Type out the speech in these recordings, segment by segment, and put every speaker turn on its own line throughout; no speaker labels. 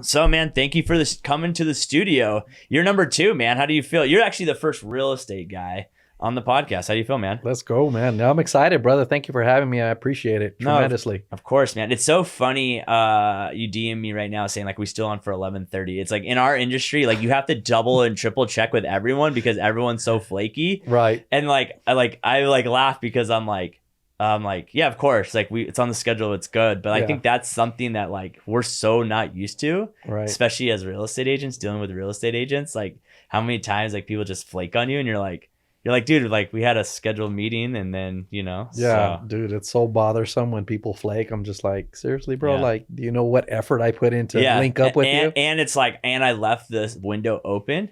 So, man, thank you for this coming to the studio. You're number 2, man. How do you feel? You're actually the first real estate guy on the podcast. How do you feel, man?
Let's go, man. Now I'm excited, brother. Thank you for having me. I appreciate it tremendously.
Of course, man. It's so funny. You DM me right now saying like we still on for 11:30. It's like in our industry, like you have to double and triple check with everyone because everyone's so flaky.
Right.
And I laugh because I'm like, yeah, of course. Like it's on the schedule. It's good. But I think that's something that like we're so not used to,
right?
Especially as real estate agents dealing with real estate agents. Like how many times like people just flake on you and you're like, dude, like we had a scheduled meeting and then,
Yeah,
so.
dude, it's so bothersome when people flake. I'm just like, seriously, bro, like, do you know what effort I put in to link up with you?
And it's like, and I left this window open.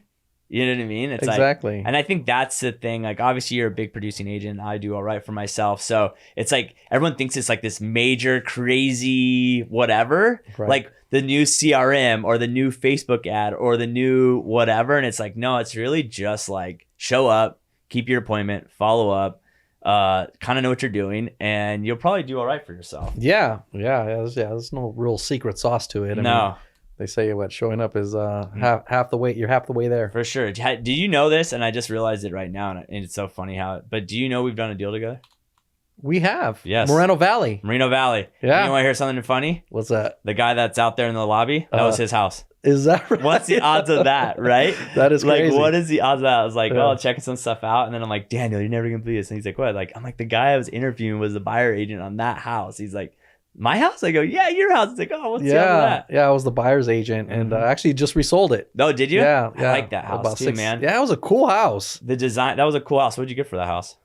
You know what I mean? It's
exactly.
Like, and I think that's the thing. Like, obviously, you're a big producing agent. I do all right for myself. So it's like everyone thinks it's like this major, crazy whatever, like the new CRM or the new Facebook ad or the new whatever. And it's like, no, it's really just like show up, keep your appointment, follow up, kind of know what you're doing, and you'll probably do all right for yourself.
Yeah. There's no real secret sauce to it. I mean, they say what showing up is half the way. You're half the way there.
For sure. Do you know this? And I just realized it right now, and it's so funny but do you know we've done a deal together?
We have.
Yes.
Moreno Valley.
Yeah. You want to hear something funny?
What's that?
The guy that's out there in the lobby, that was his house.
Is that right?
What's the odds of that, right?
That is crazy.
Like, what is the odds of that? I was like, oh, checking some stuff out. And then I'm like, Daniel, you're never going to believe this. And he's like, what? Like, I'm like, the guy I was interviewing was the buyer agent on that house. He's like, my house? I go, yeah, your house. It's like, oh, what's the other that?
Yeah, I was the buyer's agent and actually just resold it.
Oh, did you?
Yeah.
I like that house too, man.
Yeah, it was a cool house.
The design, that was a cool house. What'd you get for that house?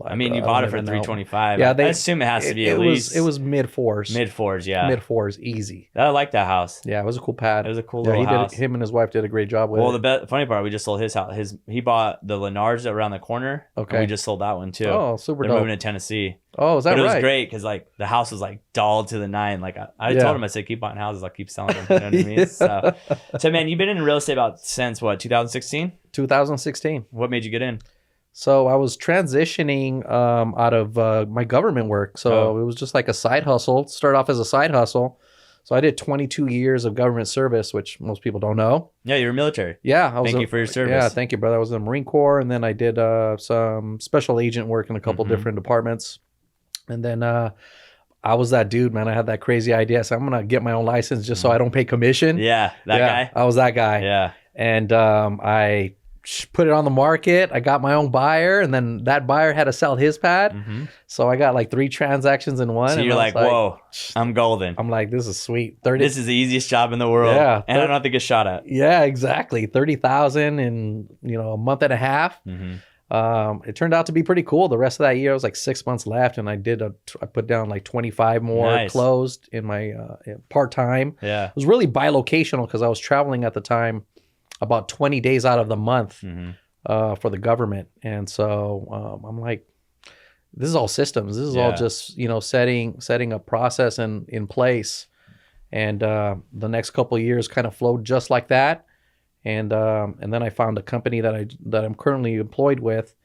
I mean, you bought it for $325. Yeah, I assume it has to be at least.
It was mid fours,
yeah.
Mid fours, easy.
I like that house.
Yeah, it was a cool pad.
It was a cool little house.
Him and his wife did a great job with it.
Well, the funny part, we just sold his house. He bought the Lennards around the corner.
Okay.
And we just sold that one too.
Oh, super dope.
They're moving to Tennessee.
Oh, is that right?
But it was great because like the house was like dull to the nine. Like I told him, I said, keep buying houses, I'll keep selling them. You know what I mean? So man, you've been in real estate since what, 2016?
2016.
What made you get in?
So I was transitioning out of my government work. So it was just like a side hustle. Start off as a side hustle. So I did 22 years of government service, which most people don't know.
Yeah, you're military.
Yeah.
Thank you for your service.
Yeah, thank you, brother. I was in the Marine Corps, and then I did some special agent work in a couple different departments. And then I was that dude, man. I had that crazy idea. So I'm going to get my own license just so I don't pay commission.
Yeah, that guy?
I was that guy.
Yeah.
And I put it on the market. I got my own buyer, and then that buyer had to sell his pad. So I got like 3 transactions in one.
So you're like, whoa, I'm golden.
I'm like, this is sweet.
This is the easiest job in the world.
Yeah.
And I don't have to get shot at.
Yeah, exactly. 30,000 in, a month and a half. It turned out to be pretty cool. The rest of that year, it was like 6 months left, and I put down like 25 more closed in my part-time.
Yeah.
It was really bilocational because I was traveling at the time about 20 days out of the month for the government. And so I'm like, this is all systems. This is all just, setting a process in place. And the next couple of years kind of flowed just like that. And then I found a company that I'm currently employed with,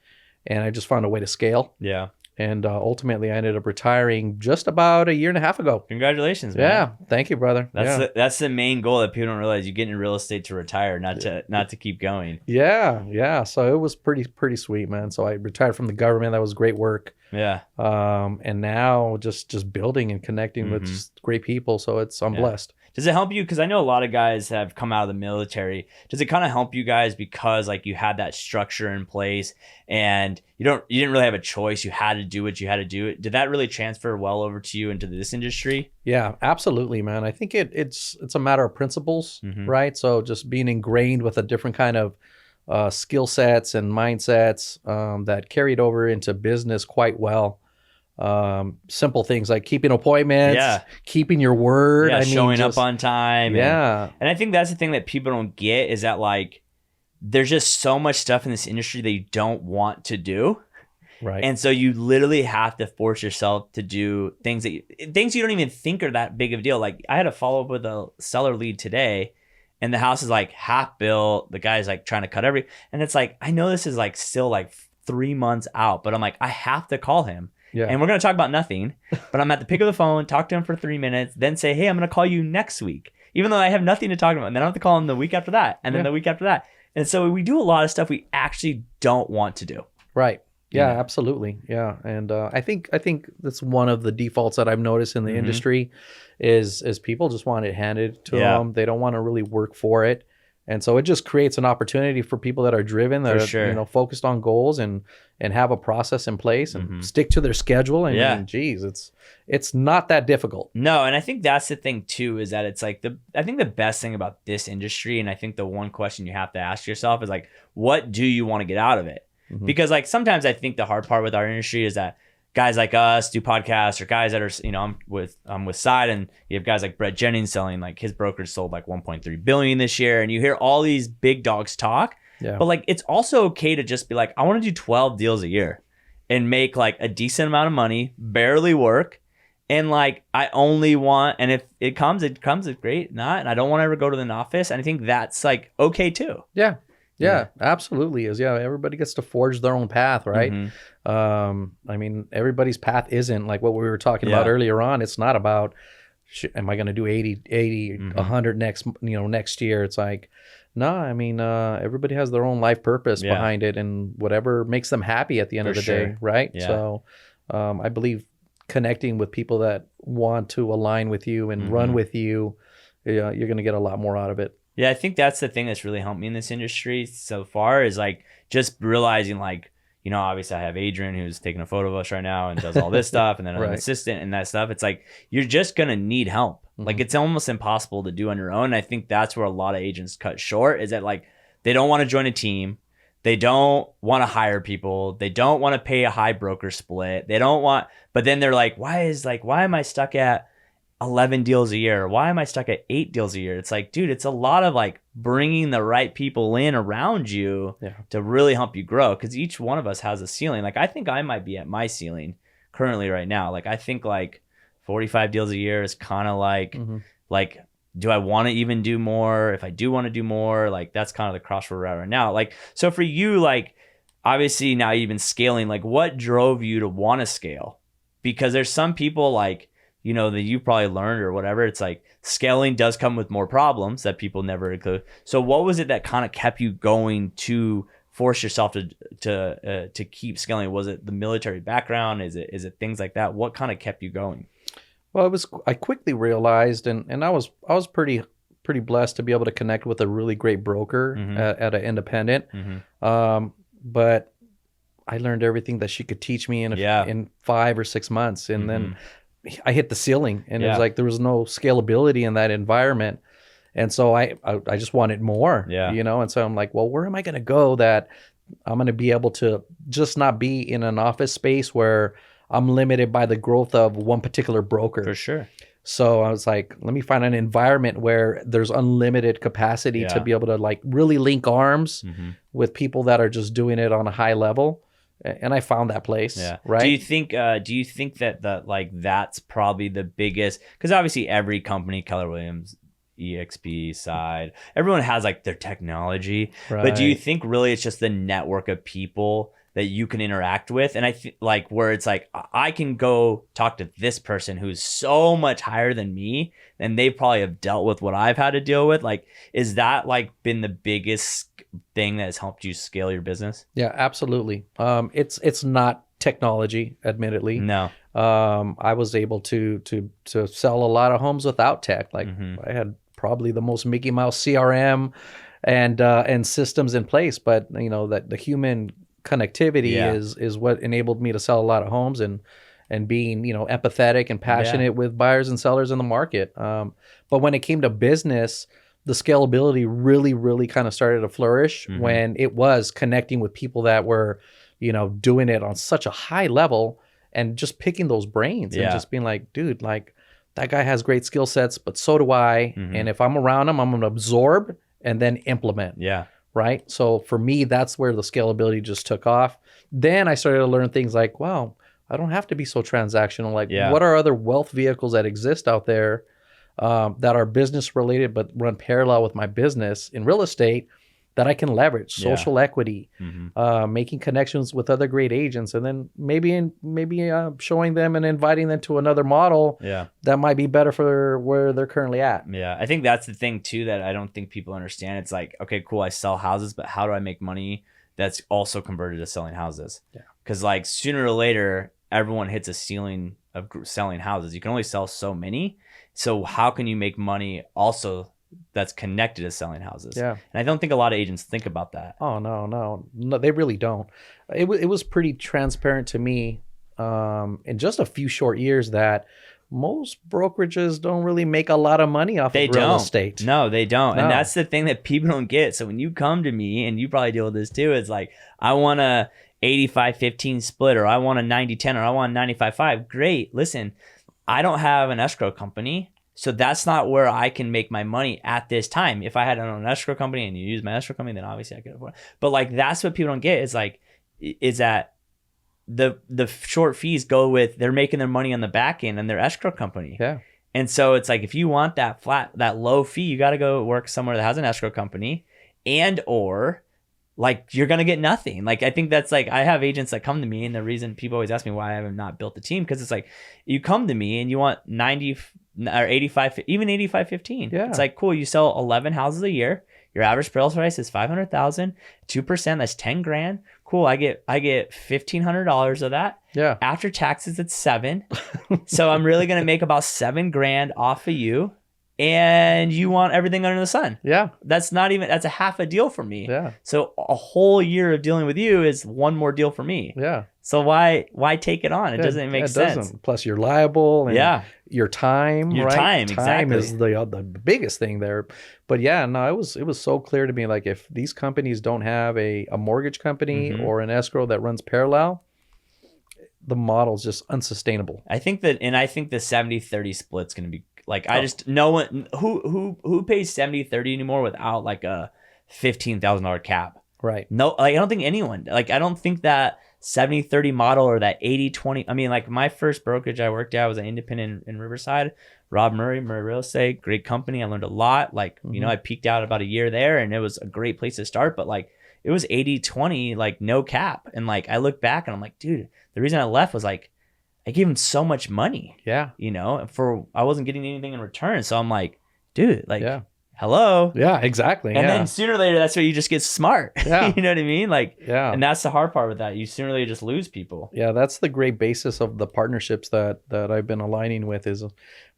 and I just found a way to scale.
Yeah.
And ultimately, I ended up retiring just about a year and a half ago.
Congratulations, man.
Yeah, thank you, brother.
That's the main goal that people don't realize. You get into real estate to retire, not to keep going.
Yeah. So it was pretty sweet, man. So I retired from the government. That was great work.
Yeah.
And now just building and connecting with just great people. So I'm blessed.
Does it help you? Because I know a lot of guys have come out of the military. Does it kind of help you guys because like you had that structure in place and you didn't really have a choice. You had to do what you had to do. Did that really transfer well over to you into this industry? Yeah, absolutely, man. I think it's a matter of principles, right? So just being ingrained with a different kind of skill sets and mindsets that carried over into business quite well. Simple things like keeping appointments, keeping your word, showing up on time.
And
I think that's the thing that people don't get is that like there's just so much stuff in this industry that you don't want to do. Right. And so you literally have to force yourself to do things you don't even think are that big of a deal. Like I had to follow up with a seller lead today, and the house is like half built. The guy's like trying to cut and it's like, I know this is like still like 3 months out, but I'm like, I have to call him.
Yeah.
And we're going to talk about nothing, but I'm at the pick of the phone, talk to him for 3 minutes, then say, hey, I'm going to call you next week, even though I have nothing to talk about. And then I have to call him the week after that, and then the week after that. And so we do a lot of stuff we actually don't want to do.
Right. Yeah, absolutely. Yeah. And I think that's one of the defaults that I've noticed in the industry is people just want it handed to them. They don't want to really work for it. And so it just creates an opportunity for people that are driven, that are focused on goals and have a process in place and stick to their schedule. I mean, geez, it's not that difficult.
No, and I think that's the thing too, is that it's like I think the best thing about this industry, and I think the one question you have to ask yourself is like, what do you want to get out of it? Because like sometimes I think the hard part with our industry is that guys like us do podcasts, or guys that are, I'm with Side, and you have guys like Brett Jennings selling, like his brokerage sold like 1.3 billion this year, and you hear all these big dogs talk. But like it's also okay to just be like, I want to do 12 deals a year and make like a decent amount of money, barely work, and like I only want, and if it comes, it's great. Not, and I don't want to ever go to the office. And I think that's like okay too.
Yeah, absolutely is. Yeah, everybody gets to forge their own path, right? I mean, everybody's path isn't like what we were talking about earlier on. It's not about, am I going to do 80, 100 next year? It's like, no, I mean, everybody has their own life purpose behind it, and whatever makes them happy at the end of the day, right? So I believe connecting with people that want to align with you and run with you, you're going to get a lot more out of it.
Yeah, I think that's the thing that's really helped me in this industry so far, is like just realizing, like, obviously I have Adrian who's taking a photo of us right now and does all this stuff, and then an assistant and that stuff. It's like, you're just going to need help. Like it's almost impossible to do on your own. And I think that's where a lot of agents cut short, is that like, they don't want to join a team. They don't want to hire people. They don't want to pay a high broker split. They don't want, but then they're like, why am I stuck at 11 deals a year? Why am I stuck at 8 deals a year? It's like, dude, it's a lot of like bringing the right people in around you to really help you grow. Because each one of us has a ceiling. Like I think I might be at my ceiling currently right now. Like I think like 45 deals a year is kind of like, like, do I want to even do more? If I do want to do more, like that's kind of the crossroad we're at right now. Like, so for you, like obviously now you've been scaling, like what drove you to want to scale? Because there's some people like, that you probably learned or whatever. It's like scaling does come with more problems that people never include. So what was it that kind of kept you going to force yourself to keep scaling? Was it the military background? Is it things like that? What kind of kept you going?
Well, I quickly realized, and I was pretty blessed to be able to connect with a really great broker at an independent. But I learned everything that she could teach me in 5 or 6 months, and then I hit the ceiling, and it was like there was no scalability in that environment, and so I just wanted more, and so I'm like, well, where am I going to go that I'm going to be able to just not be in an office space where I'm limited by the growth of one particular broker?
For sure.
So I was like, let me find an environment where there's unlimited capacity to be able to like really link arms with people that are just doing it on a high level. And I found that place. Right.
Do you think that like that's probably the biggest, because obviously every company, Keller Williams, EXP, Side, everyone has like their technology. But do you think really it's just the network of people that you can interact with? And I think like where it's like, I can go talk to this person who's so much higher than me, and they probably have dealt with what I've had to deal with. Like, is that like been the biggest thing that has helped you scale your business?
Yeah, absolutely. It's not technology, admittedly.
No.
I was able to sell a lot of homes without tech. Like I had probably the most Mickey Mouse CRM and systems in place, but that the human connectivity is what enabled me to sell a lot of homes and being empathetic and passionate with buyers and sellers in the market. But when it came to business, the scalability really kind of started to flourish when it was connecting with people that were doing it on such a high level, and just picking those brains and just being like, dude, like that guy has great skill sets, but so do I. And if I'm around him, I'm going to absorb and then implement. Right. So for me, that's where the scalability just took off. Then I started to learn things like, wow, I don't have to be so transactional. Like, what are other wealth vehicles that exist out there that are business related but run parallel with my business in real estate that I can leverage, social equity,
Mm-hmm.
making connections with other great agents, and then maybe showing them and inviting them to another model that might be better for where they're currently at.
Yeah, I think that's the thing too that I don't think people understand. It's like, okay, cool, I sell houses, but how do I make money that's also converted to selling houses?
Yeah.
Because like sooner or later, everyone hits a ceiling of selling houses. You can only sell so many. So how can you make money also that's connected to selling houses?
Yeah.
And I don't think a lot of agents think about that.
Oh, no, they really don't. It was pretty transparent to me in just a few short years that most brokerages don't really make a lot of money off of real estate.
No, they don't.
No.
And that's the thing that people don't get. So when you come to me, and you probably deal with this too, it's like, I want a 85-15 split, or I want a 90-10, or I want a 95-5. Great. Listen, I don't have an escrow company, so that's not where I can make my money at this time. If I had an escrow company and you use my escrow company, then obviously I could afford it. But like, that's what people don't get is like, is that the short fees go with, they're making their money on the back end and their escrow company.
Yeah.
And so it's like, if you want that low fee, you got to go work somewhere that has an escrow company, and or like you're going to get nothing. Like, I think that's like, I have agents that come to me, and the reason people always ask me why I have not built the team, because it's like, you come to me and you want 90 or 85, even 85-15.
Yeah.
It's like, cool, you sell 11 houses a year. Your average sales price is 500,000, 2%, that's 10 grand. Cool. I get $1,500 of that.
Yeah.
After taxes, it's 7. So I'm really going to make about 7 grand off of you. And you want everything under the sun.
Yeah.
That's a half a deal for me.
Yeah.
So a whole year of dealing with you is one more deal for me.
Yeah.
So why take it on? It doesn't make sense.
Doesn't. Plus you're liable, and your time,
your
right?
time exactly
is the biggest thing there. But yeah, no, it was so clear to me, like, if these companies don't have a mortgage company or an escrow that runs parallel, the model's just unsustainable.
I think the 70-30 split's going to be like, I just, no one who pays 70-30 anymore without like a $15,000 cap.
Right.
No, like, I don't think anyone, like, I don't think that 70-30 model or that 80-20. I mean, like, my first brokerage I worked at was an independent in Riverside, Rob Murray Real Estate, great company. I learned a lot. Like, you know, I peaked out about a year there, and it was a great place to start, but like, it was 80-20, like no cap. And like, I look back and I'm like, dude, the reason I left was like, I gave him so much money. Yeah. You know, I wasn't getting anything in return. So I'm like, dude, like, hello.
Yeah, exactly.
And then sooner or later, that's where you just get smart.
Yeah.
You know what I mean? Like,
yeah.
And that's the hard part with that. You sooner or later just lose people.
Yeah, that's the great basis of the partnerships that I've been aligning with, is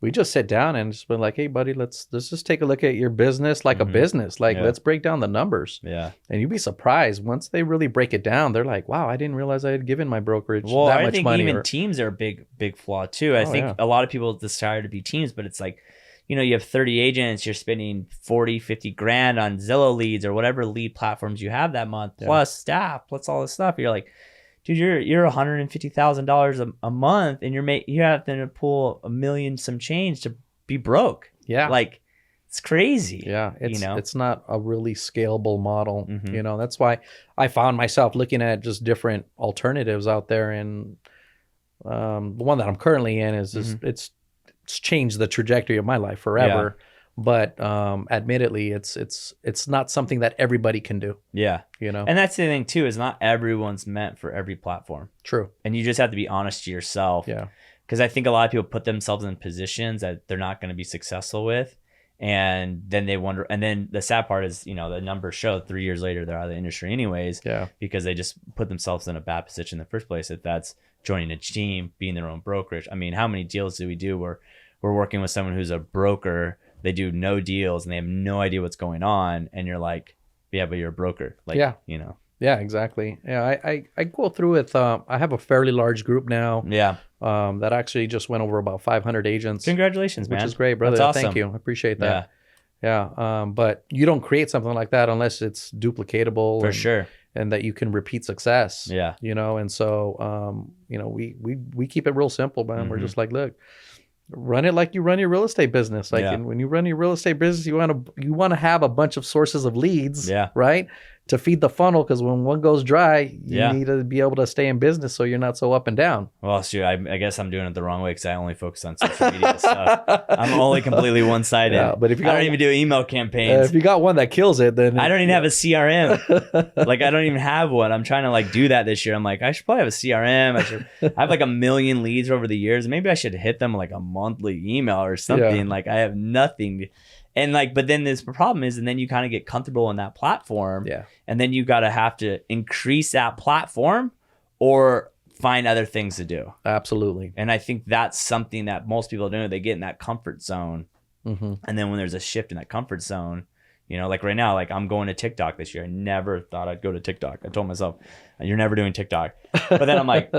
we just sit down and just been like, hey, buddy, let's just take a look at your business like a business. Like, let's break down the numbers. Yeah. And you'd be surprised once they really break it down. They're like, wow, I didn't realize I had given my brokerage that much money.
I think even teams are a big flaw too. I think a lot of people desire to be teams, but it's like, you know, you have 30 agents, you're spending 40, 50 grand on Zillow leads or whatever lead platforms you have that month, plus staff, plus all this stuff. You're like, dude, you're $150,000 a month, and you have to pull $1 million some change to be broke. Yeah. Like, it's crazy. Yeah. It's not a really scalable model. You know, that's why I found myself looking at just different alternatives out there. And the one that I'm currently in is it's changed the trajectory of my life forever. But admittedly, it's not something that everybody can do. Yeah. You know, and that's the thing too, is not everyone's meant for every platform. True. And you just have to be honest to yourself. Yeah. Because I think a lot of people put themselves in positions that they're not going to be successful with. And then they wonder, and then the sad part is, you know, the numbers show 3 years later, they're out of the industry anyways. Yeah. Because they just put themselves in a bad position in the first place. If that's joining a team, being their own brokerage. I mean, how many deals do we do where we're working with someone who's a broker, they do no deals and they have no idea what's going on, and you're like, yeah, but you're a broker. Like, you know. Yeah, exactly. Yeah, I go through with, I have a fairly large group now. Yeah. That actually just went over about 500 agents. Congratulations, man. Which is great, brother. That's awesome. Thank you. I appreciate that. Yeah. But you don't create something like that unless it's duplicatable. For sure. And that you can repeat success. Yeah. You know, and so, you know, we keep it real simple, man. We're just like, look, run it like you run your real estate business. Like, and when you run your real estate business, you want to have a bunch of sources of leads, right?
to feed the funnel, because when one goes dry, you
Yeah.
need to be able to stay in business so you're not so up and down.
Well, shoot, I guess I'm doing it the wrong way because I only focus on social media stuff. I'm only completely one-sided.
Yeah, but if you got,
I don't even do email campaigns.
if you got one that kills it, then
I don't even have a CRM. Like, I don't even have one. I'm trying to like do that this year. I'm like, I should probably have a CRM. I have like 1 million leads over the years. Maybe I should hit them like a monthly email or something.
Yeah.
Like, I have nothing. And like, but then this problem is, and then you kind of get comfortable in that platform.
Yeah.
And then you got to have to increase that platform or find other things to do.
Absolutely.
And I think that's something that most people do. They get in that comfort zone.
Mm-hmm.
And then when there's a shift in that comfort zone, you know, like right now, like I'm going to TikTok this year. I never thought I'd go to TikTok. I told myself, you're never doing TikTok. But then I'm like,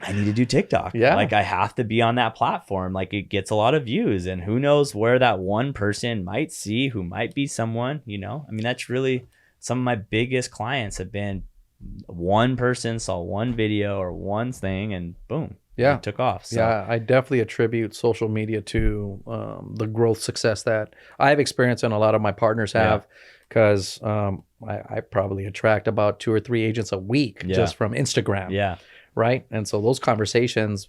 I need to do TikTok.
Yeah.
Like I have to be on that platform. Like it gets a lot of views, and who knows where that one person might see who might be someone, you know? I mean, that's really some of my biggest clients have been one person saw one video or one thing and boom.
Yeah.
It took off. So.
Yeah, I definitely attribute social media to the growth success that I have experienced and a lot of my partners have, because I probably attract about 2 or 3 agents a week just from Instagram.
Yeah.
Right. And so those conversations,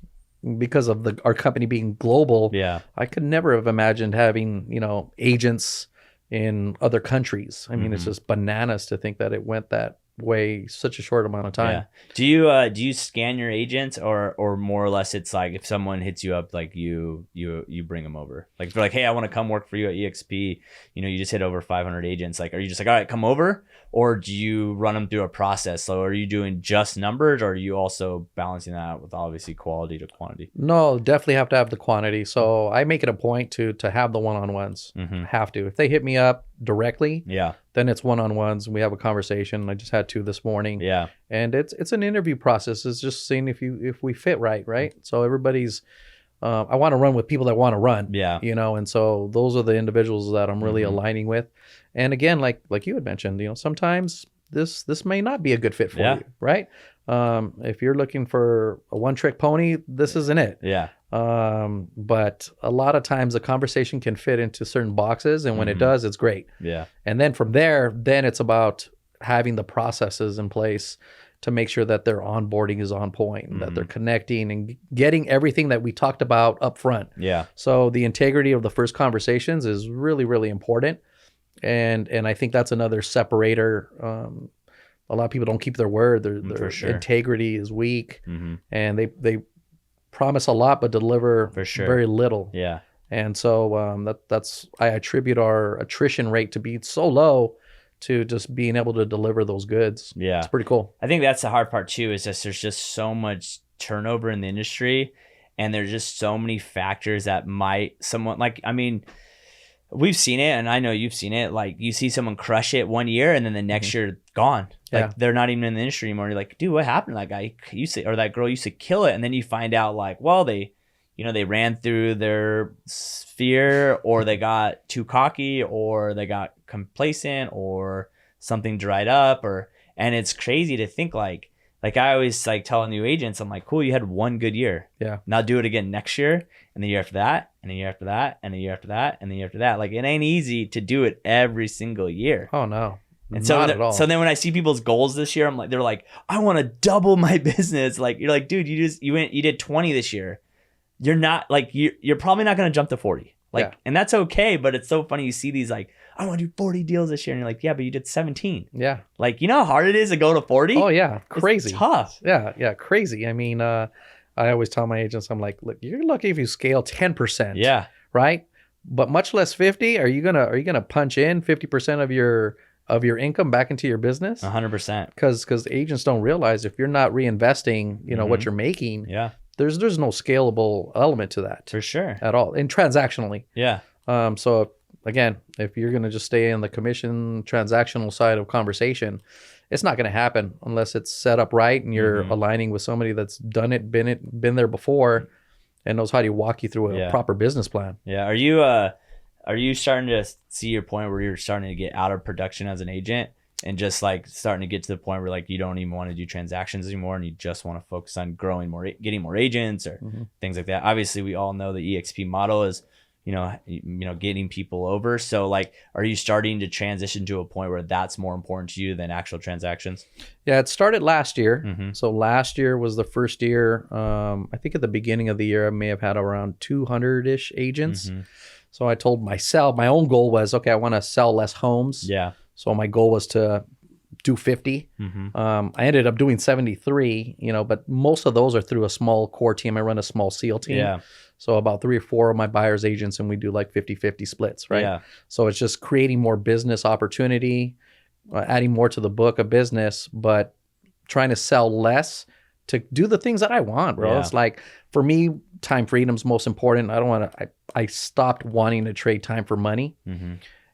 because of our company being global, I could never have imagined having, you know, agents in other countries. I mean, it's just bananas to think that it went that way such a short amount of time.
Do you scan your agents, or more or less it's like if someone hits you up, like you bring them over? Like if they're like, hey, I want to come work for you at EXP, you know, you just hit over 500 agents, like are you just like, all right, come over? Or do you run them through a process? So are you doing just numbers, or are you also balancing that out with obviously quality to quantity?
No, definitely have to have the quantity. So I make it a point to have the one-on-ones. Have to. If they hit me up directly, then it's one-on-ones and we have a conversation. I just had 2 this morning. And it's an interview process. It's just seeing if we fit right? So everybody's I want to run with people that want to run. You know, and so those are the individuals that I'm really aligning with. And again, like you had mentioned, you know, sometimes this may not be a good fit for you, right? If you're looking for a one-trick pony, this isn't it. But a lot of times the conversation can fit into certain boxes, and when it does, it's great. And then from there, then it's about having the processes in place to make sure that their onboarding is on point, and that they're connecting and getting everything that we talked about up front. So the integrity of the first conversations is really, really important. And I think that's another separator. A lot of people don't keep their word. Their integrity is weak, and they promise a lot but deliver very little. And so that's I attribute our attrition rate to be so low to just being able to deliver those goods. It's pretty cool.
I think that's the hard part too, is just there's just so much turnover in the industry, and there's just so many factors that might someone like, I mean, we've seen it, and I know you've seen it. Like you see someone crush it one year, and then the next year gone. Like they're not even in the industry anymore. You're like, dude, what happened? That guy used to, or that girl used to kill it, and then you find out like, well, they ran through their sphere, or they got too cocky, or they got complacent, or something dried up, and it's crazy to think like I always like tell new agents, I'm like, cool, you had one good year. Now do it again next year, and the year after that, and the year after that, and the year after that, and the year after that. Like it ain't easy to do it every single year.
Oh no.
And so then when I see people's goals this year, I'm like, they're like, I want to double my business. Like you're like, dude, you did 20 this year. You're not like, you're probably not going to jump to 40. Like, and that's okay. But it's so funny. You see these like, I want to do 40 deals this year. And you're like, yeah, but you did 17. Like, you know how hard it is to go to 40?
Oh yeah. Crazy.
It's tough.
Yeah. Crazy. I mean, I always tell my agents, I'm like, look, you're lucky if you scale 10%. Right. But much less 50. Are you gonna punch in 50% of your income back into your business?
100%.
Because agents don't realize if you're not reinvesting, you know, what you're making, there's no scalable element to that.
For sure.
At all. And transactionally. So again, if you're going to just stay in the commission transactional side of conversation, it's not going to happen unless it's set up right and you're aligning with somebody that's done it, been there before, and knows how to walk you through a proper business plan.
Are you starting to see your point where you're starting to get out of production as an agent, and just like starting to get to the point where like you don't even want to do transactions anymore, and you just want to focus on growing more, getting more agents or things like that? Obviously, we all know the EXP model is getting people over. So like, are you starting to transition to a point where that's more important to you than actual transactions?
Yeah, it started last year. So last year was the first year. I think at the beginning of the year, I may have had around 200-ish agents. So I told myself, my own goal was, okay, I want to sell less homes.
Yeah.
So my goal was to do 50. I ended up doing 73, but most of those are through a small core team. I run a small SEAL team.
Yeah.
So about 3 or 4 of my buyers agents, and we do like 50-50 splits, right?
Yeah.
So it's just creating more business opportunity, adding more to the book of business, but trying to sell less to do the things that I want, bro.
Yeah.
It's like, for me, time freedom's most important. I stopped wanting to trade time for money.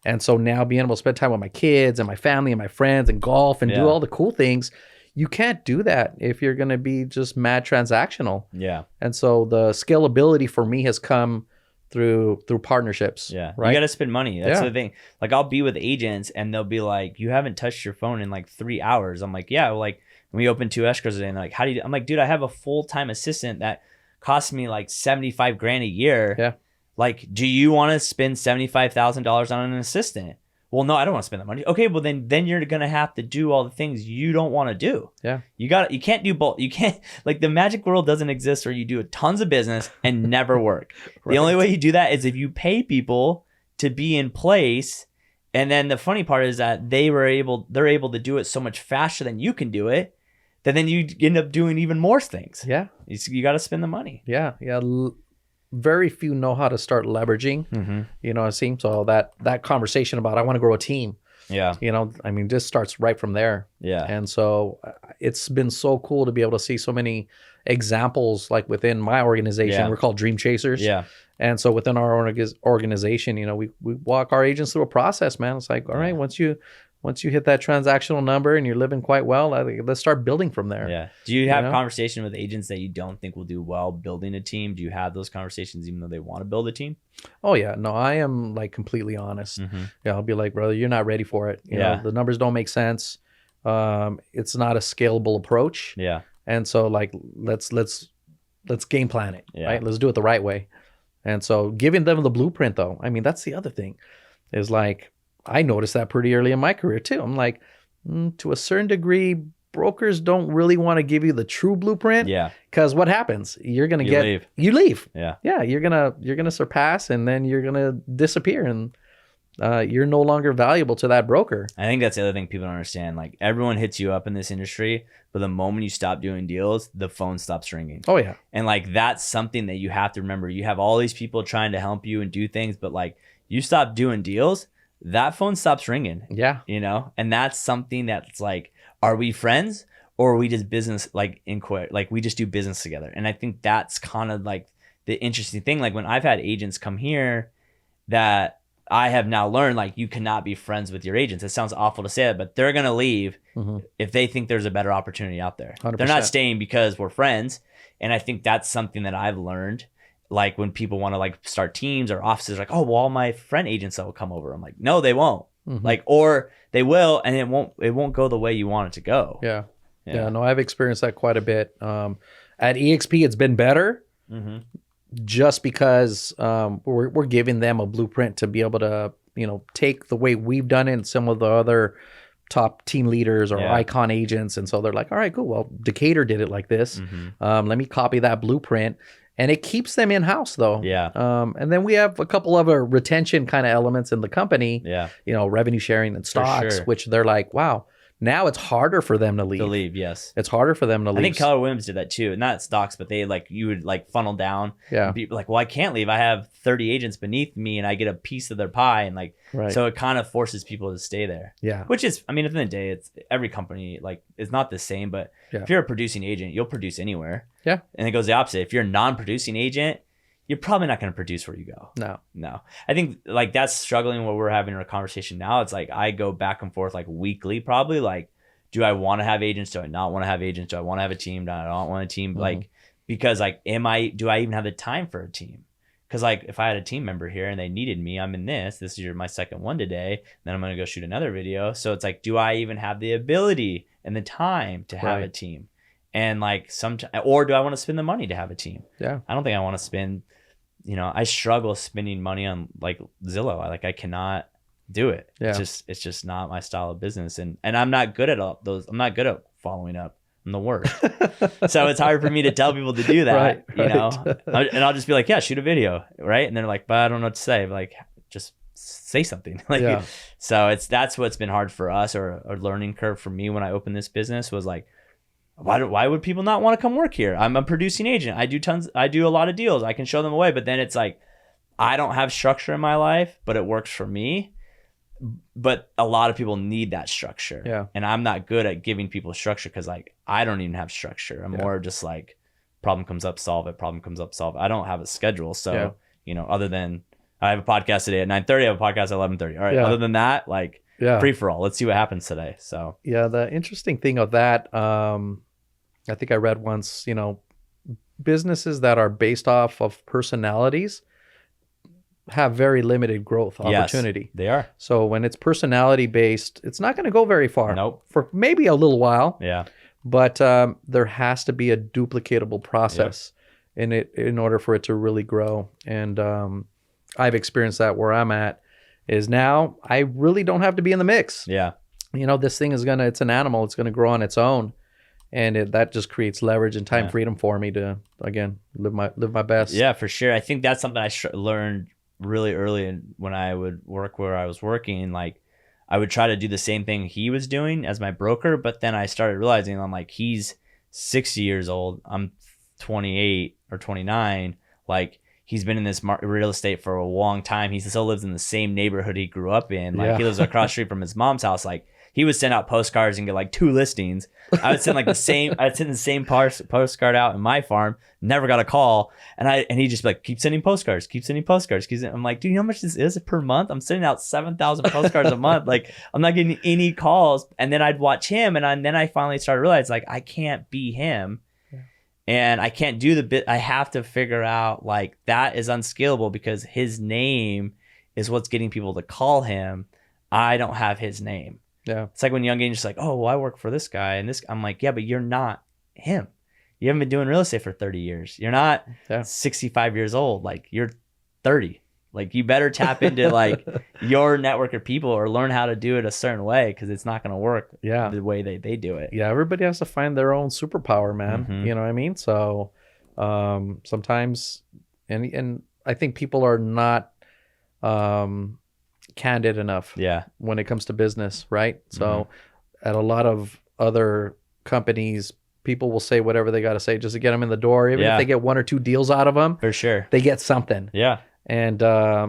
And so now being able to spend time with my kids and my family and my friends and golf and do all the cool things, you can't do that if you're going to be just mad transactional.
Yeah.
And so the scalability for me has come through partnerships.
Yeah.
Right.
You got to spend money. That's the thing. Like, I'll be with agents and they'll be like, you haven't touched your phone in like 3 hours. I'm like, yeah. Like, we open 2 escrows a day, and they're like, how do you do? I'm like, dude, I have a full-time assistant that costs me like $75,000 a year.
Yeah.
Like, do you want to spend $75,000 on an assistant? Well, no, I don't want to spend that money. Okay, well then you're gonna have to do all the things you don't want to do.
Yeah.
You can't do both. You can't, like, the magic world doesn't exist where you do tons of business and never work.
Right.
The only way you do that is if you pay people to be in place. And then the funny part is that they're able to do it so much faster than you can do it, that then you end up doing even more things.
Yeah.
You got to spend the money.
Yeah. Yeah. Very few know how to start leveraging, it seems. So that conversation about, I want to grow a team.
Yeah.
This starts right from there.
Yeah.
And so it's been so cool to be able to see so many examples, like within my organization. We're called Dream Chasers.
Yeah.
And so within our organization, we walk our agents through a process, man. It's like, all right, once you hit that transactional number and you're living quite well, let's start building from there.
Yeah. Do you have conversation with agents that you don't think will do well building a team? Do you have those conversations even though they want to build a team?
Oh yeah. No, I am like completely honest. Yeah. I'll be like, brother, you're not ready for it. You know, the numbers don't make sense. It's not a scalable approach.
Yeah.
And so like, let's game plan it.
Yeah.
Right. Let's do it the right way. And so giving them the blueprint though, that's the other thing, is like, I noticed that pretty early in my career too. I'm like, to a certain degree, brokers don't really want to give you the true blueprint. Yeah. Because what happens? You're gonna you leave.
Yeah.
Yeah. You're gonna surpass, and then you're gonna disappear, and you're no longer valuable to that broker.
I think that's the other thing people don't understand. Like, everyone hits you up in this industry, but the moment you stop doing deals, the phone stops ringing.
Oh yeah.
And like, that's something that you have to remember. You have all these people trying to help you and do things, but like, you stop doing deals, that phone stops ringing.
Yeah.
And that's something that's like, are we friends or are we just business, like we just do business together? And I think that's kind of like the interesting thing. Like, when I've had agents come here, that I have now learned, like, you cannot be friends with your agents. It sounds awful to say that, but they're going to leave if they think there's a better opportunity out there.
100%.
They're not staying because we're friends. And I think that's something that I've learned. Like, when people want to like start teams or offices, like, oh, well, all my friend agents that will come over. I'm like, no, they won't. Like, or they will, and it won't go the way you want it to go.
Yeah. No, I've experienced that quite a bit. At EXP, it's been better, just because we're giving them a blueprint to be able to, take the way we've done it and some of the other top team leaders or icon agents. And so they're like, all right, cool. Well, Decatur did it like this. Let me copy that blueprint. And it keeps them in-house though. Yeah. And then we have a couple other retention kind of elements in the company. Yeah. Revenue sharing and stocks, which they're like, wow, now it's harder for them to leave. Yes. It's harder for them to leave.
I think Keller Williams did that too. Not stocks, but they you would funnel down. Yeah. And people like, well, I can't leave. I have 30 agents beneath me and I get a piece of their pie. And so it kind of forces people to stay there. Yeah. Which is, at the end of the day, it's every company, it's not the same, but if you're a producing agent, you'll produce anywhere. Yeah. And it goes the opposite. If you're a non-producing agent, you're probably not going to produce where you go. No. I think that's struggling what we're having in a conversation now. It's like, I go back and forth weekly, probably do I want to have agents? Do I not want to have agents? Do I want to have a team? Do I not want a team? Because do I even have the time for a team? Because if I had a team member here and they needed me, I'm in this is my second one today. Then I'm going to go shoot another video. So it's do I even have the ability and the time to have a team? And or do I want to spend the money to have a team? Yeah. I don't think I want to spend, I struggle spending money on like Zillow. I cannot do it.
Yeah.
It's just not my style of business. And I'm not good at all those. I'm not good at following up. I'm the worst. So it's hard for me to tell people to do that, and I'll just be like, yeah, shoot a video. Right. And they're like, but I don't know what to say. Like, just say something. So that's what's been hard for us, or a learning curve for me when I opened this business was like, why would people not want to come work here? I'm a producing agent. I do a lot of deals. I can show them away, but then it's like, I don't have structure in my life, but it works for me. But a lot of people need that structure.
Yeah.
And I'm not good at giving people structure because like, I don't even have structure. I'm more just like, problem comes up, solve it. Problem comes up, solve it. I don't have a schedule. So, other than I have a podcast today at 9:30, I have a podcast at 11:30. All right. Other than that, like free for all. Let's see what happens today. So
the interesting thing of that, I think I read once, businesses that are based off of personalities have very limited growth opportunity.
Yes, they are.
So when it's personality based, it's not going to go very far.
Nope.
For maybe a little while.
Yeah.
But there has to be a duplicatable process in order for it to really grow. And I've experienced that where I'm at is now I really don't have to be in the mix.
Yeah.
This thing it's an animal. It's going to grow on its own. And that just creates leverage and time freedom for me to, again, live my best.
Yeah, for sure. I think that's something I learned really early when I would work where I was working. Like, I would try to do the same thing he was doing as my broker, but then I started realizing I'm like, he's 60 years old. I'm 28 or 29. Like, he's been in this real estate for a long time. He still lives in the same neighborhood he grew up in. Like, he lives across the street from his mom's house. Like, he would send out postcards and get like 2 listings. I would send like the same postcard out in my farm. Never got a call. And he'd just be like, keep sending postcards. I'm like, dude, you know how much this is per month? I'm sending out 7,000 postcards a month. Like, I'm not getting any calls. And then I'd watch him. And then I finally started to realize like, I can't be him. Yeah. And I can't do the bit. I have to figure out like that is unscalable because his name is what's getting people to call him. I don't have his name.
Yeah.
It's like when young agents like, oh, well, I work for this guy and this. I'm like, yeah, but you're not him. You haven't been doing real estate for 30 years. You're not 65 years old. Like, you're 30. Like, you better tap into like your network of people or learn how to do it a certain way because it's not going to work the way they do it.
Yeah, everybody has to find their own superpower, man. Mm-hmm. You know what I mean? So sometimes, and I think people are not candid enough when it comes to business, right? So at a lot of other companies, people will say whatever they got to say just to get them in the door. Even if they get 1 or 2 deals out of them,
for sure,
they get something.
Yeah.
And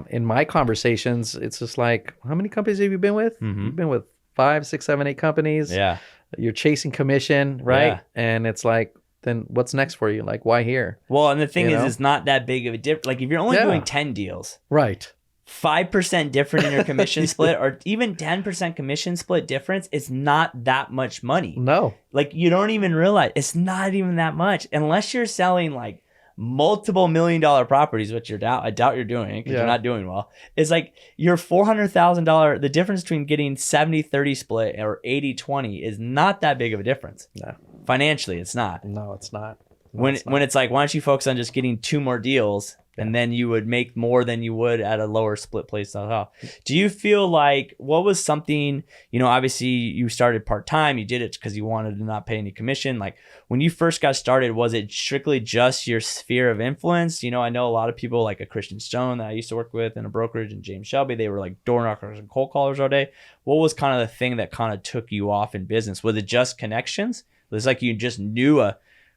in my conversations, it's just like, how many companies have you been with? Mm-hmm. You've been with 5, 6, 7, 8 companies.
Yeah. You're
chasing commission, right? Yeah. And it's like, then what's next for you? Like, why here?
Well, and the thing is, it's not that big of a difference. Like, if you're only doing 10 deals,
right?
5% different in your commission split or even 10% commission split difference is not that much money.
No.
Like, you don't even realize it's not even that much unless you're selling like multiple $1 million properties, which I doubt you're doing because you're not doing well. It's like your $400,000, the difference between getting 70-30 split or 80-20 is not that big of a difference. No. Financially, it's not.
No, it's not.
When it's like, why don't you focus on just getting 2 more deals? And then you would make more than you would at a lower split place. Do you feel like, what was something, obviously you started part-time, you did it because you wanted to not pay any commission. Like, when you first got started, was it strictly just your sphere of influence? I know a lot of people like a Christian Stone that I used to work with in a brokerage and James Shelby, they were like door knockers and cold callers all day. What was kind of the thing that kind of took you off in business? Was it just connections? Was it like you just knew a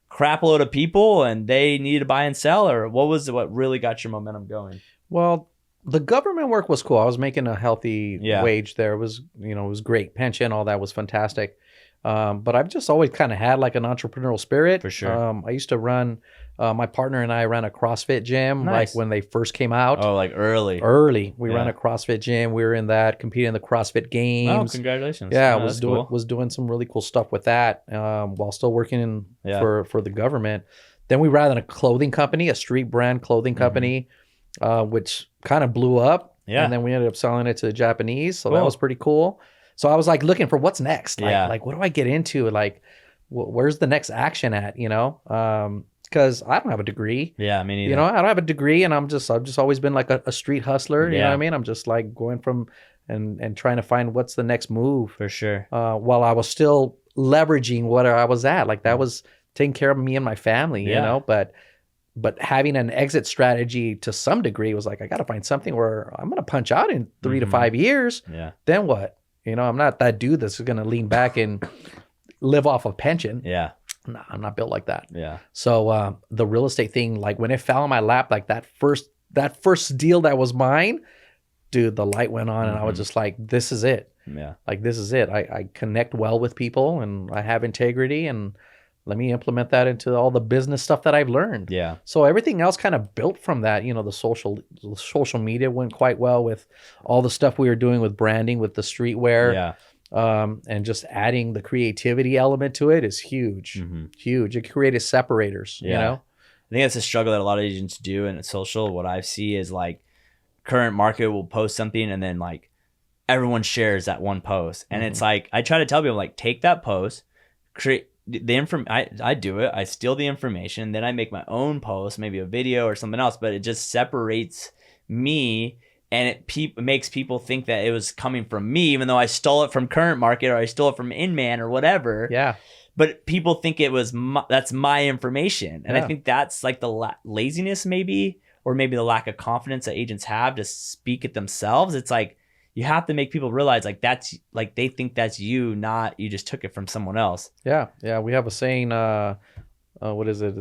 crap load of people and they needed to buy and sell, or what really got your momentum going?
Well, the government work was cool. I was making a healthy wage there. It was, it was great. Pension, all that was fantastic. But I've just always kind of had like an entrepreneurial spirit.
For sure.
I used to run, my partner and I ran a CrossFit gym, like when they first came out.
Oh, like early.
We ran a CrossFit gym. We were in that, competing in the CrossFit Games.
Oh, congratulations.
Yeah, was doing some really cool stuff with that while still working for the government. Then we ran a clothing company, a street brand clothing company, which kind of blew up. Yeah. And then we ended up selling it to the Japanese. So that was pretty cool. So I was like looking for what's next. Like what do I get into? Like, where's the next action at, because I don't have a degree.
Yeah, me neither.
You know, I don't have a degree, and I've just always been like a street hustler. You know what I mean? I'm just like going from and trying to find what's the next move.
For sure.
While I was still leveraging where I was at, like that was taking care of me and my family. You know, but having an exit strategy to some degree was like, I got to find something where I'm going to punch out in 3 to 5 years.
Yeah.
Then what? You know, I'm not that dude that's going to lean back and live off of pension.
Yeah.
No, I'm not built like that.
Yeah.
So the real estate thing, like when it fell on my lap, like that first deal that was mine, dude, the light went on and I was just like, this is it.
Yeah.
Like, this is it. I connect well with people and I have integrity, and let me implement that into all the business stuff that I've learned.
Yeah.
So everything else kind of built from that. You know, the social media went quite well with all the stuff we were doing with branding, with the streetwear.
Yeah.
And just adding the creativity element to it is huge. Huge. It created separators, you know?
I think that's a struggle that a lot of agents do in social. What I see is like current market will post something and then like everyone shares that one post. And it's like, I try to tell people like, take that post, create the I do it. I steal the information. Then I make my own post, maybe a video or something else, but it just separates me. And it makes people think that it was coming from me, even though I stole it from current market or I stole it from Inman or whatever.
Yeah.
But people think it was that's my information. And I think that's like the laziness maybe, or maybe the lack of confidence that agents have to speak it themselves. It's like you have to make people realize like that's like they think that's you, not you just took it from someone else.
Yeah. Yeah. We have a saying, what is it?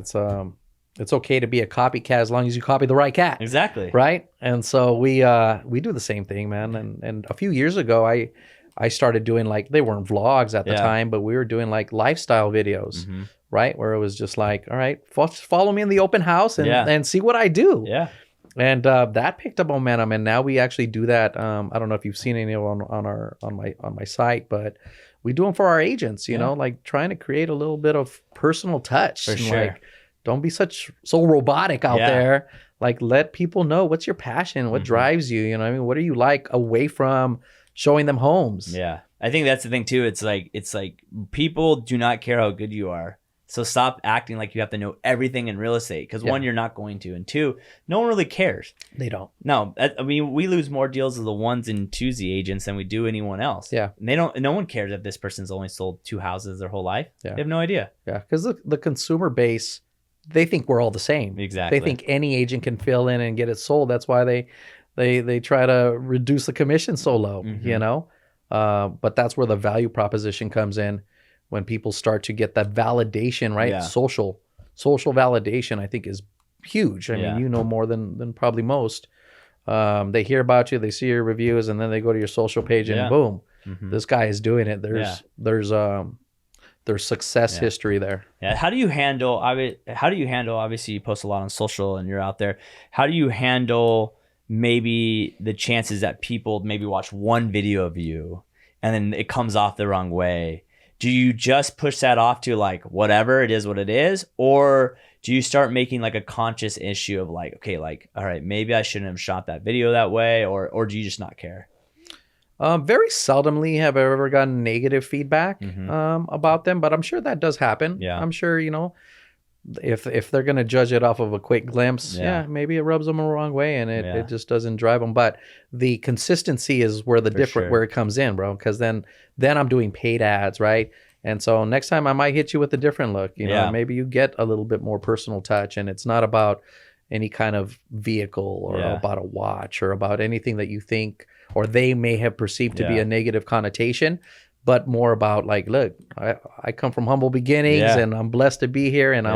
It's okay to be a copycat as long as you copy the right cat.
Exactly.
Right. And so we do the same thing, man. And a few years ago, I started doing like, they weren't vlogs at the time, but we were doing like lifestyle videos, right? Where it was just like, all right, follow me in the open house and see what I do.
Yeah.
And that picked up momentum. And now we actually do that. I don't know if you've seen any on my site, but we do them for our agents, you know, like trying to create a little bit of personal touch.
For sure.
Like, don't be so robotic out there. Like, let people know what's your passion, what drives you. You know what I mean? What are you like away from showing them homes?
Yeah. I think that's the thing too. It's like people do not care how good you are. So stop acting like you have to know everything in real estate. Because one, you're not going to. And two, no one really cares.
They don't.
No. I mean, we lose more deals of the ones and twosy agents than we do anyone else.
Yeah.
And no one cares if this person's only sold 2 houses their whole life.
Yeah.
They have no idea.
Yeah. Because the consumer base, they think we're all the same.
Exactly.
They think any agent can fill in and get it sold. That's why they try to reduce the commission so low, you know? But that's where the value proposition comes in, when people start to get that validation, right?
Yeah.
Social validation, I think, is huge. I mean, you know more than probably most. They hear about you, they see your reviews, and then they go to your social page and boom, this guy is doing it. There's success history there.
Yeah. How do you handle, obviously you post a lot on social and you're out there. How do you handle maybe the chances that people maybe watch one video of you and then it comes off the wrong way? Do you just push that off to like, whatever, it is what it is? Or do you start making like a conscious issue of like, okay, like, all right, maybe I shouldn't have shot that video that way? Or do you just not care?
Very seldomly have I ever gotten negative feedback about them, but I'm sure that does happen.
Yeah.
I'm sure, you know, if they're going to judge it off of a quick glimpse, maybe it rubs them the wrong way and it just doesn't drive them. But the consistency is where where it comes in, bro. Because then I'm doing paid ads, right? And so next time I might hit you with a different look. You know, maybe you get a little bit more personal touch, and it's not about any kind of vehicle or about a watch or about anything that you think or they may have perceived to be a negative connotation, but more about like, look, I come from humble beginnings and I'm blessed to be here, and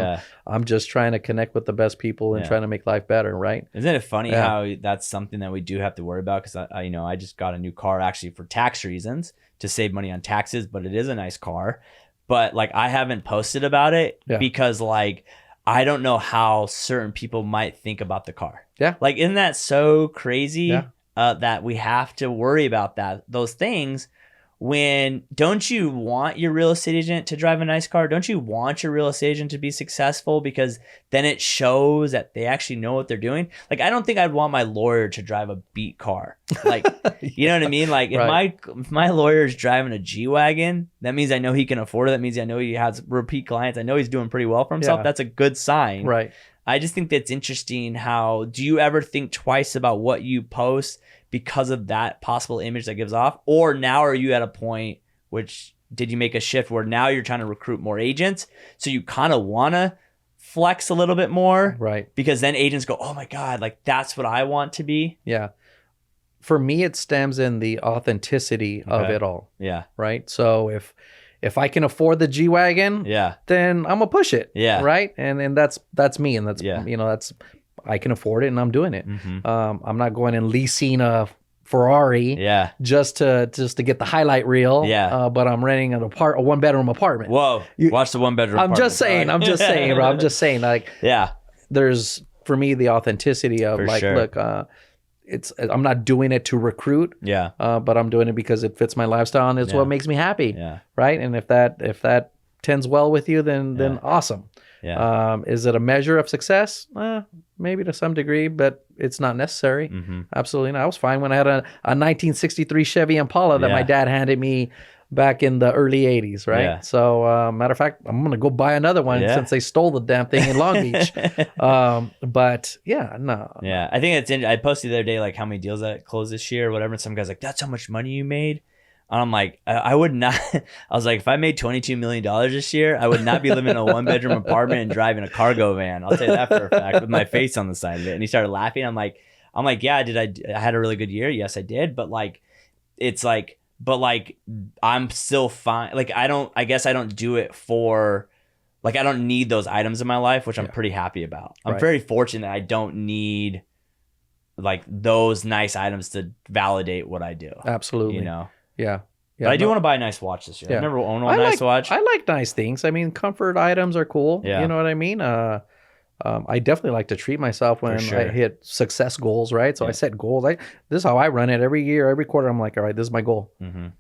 I'm just trying to connect with the best people and trying to make life better, right?
Isn't it funny how that's something that we do have to worry about? Because I just got a new car actually for tax reasons to save money on taxes, but it is a nice car. But like I haven't posted about it because like I don't know how certain people might think about the car. Yeah. Like, isn't that so crazy that we have to worry about those things don't you want your real estate agent to drive a nice car? Don't you want your real estate agent to be successful? Because then it shows that they actually know what they're doing. Like, I don't think I'd want my lawyer to drive a beat car. Like, you know what I mean? Like, if my lawyer is driving a G-Wagon, that means I know he can afford it. That means I know he has repeat clients. I know he's doing pretty well for himself. That's a good sign.
Right.
I just think that's interesting. Do you ever think twice about what you post because of that possible image that gives off? Or now are you at a point, did you make a shift where now you're trying to recruit more agents, so you kind of want to flex a little bit more?
Right. Because
then agents go, oh my God, like that's what I want to be.
Yeah. For me, it stems in the authenticity of it all.
Yeah.
Right. So if I can afford the G-Wagon, then I'm gonna push it.
Yeah.
Right. And that's me. And that's, I can afford it and I'm doing it. I'm not going and leasing a Ferrari just to get the highlight reel. But I'm renting a 1-bedroom apartment.
Whoa. Watch the 1-bedroom apartment.
I'm just saying, bro. I'm just saying, like, there's, for me, the authenticity of look, I'm not doing it to recruit, but I'm doing it because it fits my lifestyle and it's what makes me happy, right? And if that tends well with you, then awesome. Is it a measure of success? Maybe to some degree, but it's not necessary. Absolutely not. I was fine when I had a 1963 Chevy Impala that my dad handed me back in the early 80s, right? So, matter of fact, I'm going to go buy another one since they stole the damn thing in Long Beach. But no.
Yeah, I think I posted the other day, like, how many deals that closed this year or whatever, and some guy's like, that's how much money you made? And I'm like, I would not. I was like, if I made $22 million this year, I would not be living in a 1-bedroom apartment and driving a cargo van. I'll tell you that for a fact, with my face on the side of it. And he started laughing. I'm like, yeah, I had a really good year? Yes, I did. But like, it's like, I'm still fine. Like, I guess I don't do it for, like, I don't need those items in my life, which I'm pretty happy about. I'm very fortunate that I don't need like those nice items to validate what I do.
Absolutely.
You know?
Yeah.
But I do want to buy a nice watch this year. I've never owned a nice watch.
I like nice things. I mean, comfort items are cool. Yeah. You know what I mean? I definitely like to treat myself when I hit success goals, right? So I set goals. This is how I run it every year, every quarter. I'm like, all right, this is my goal.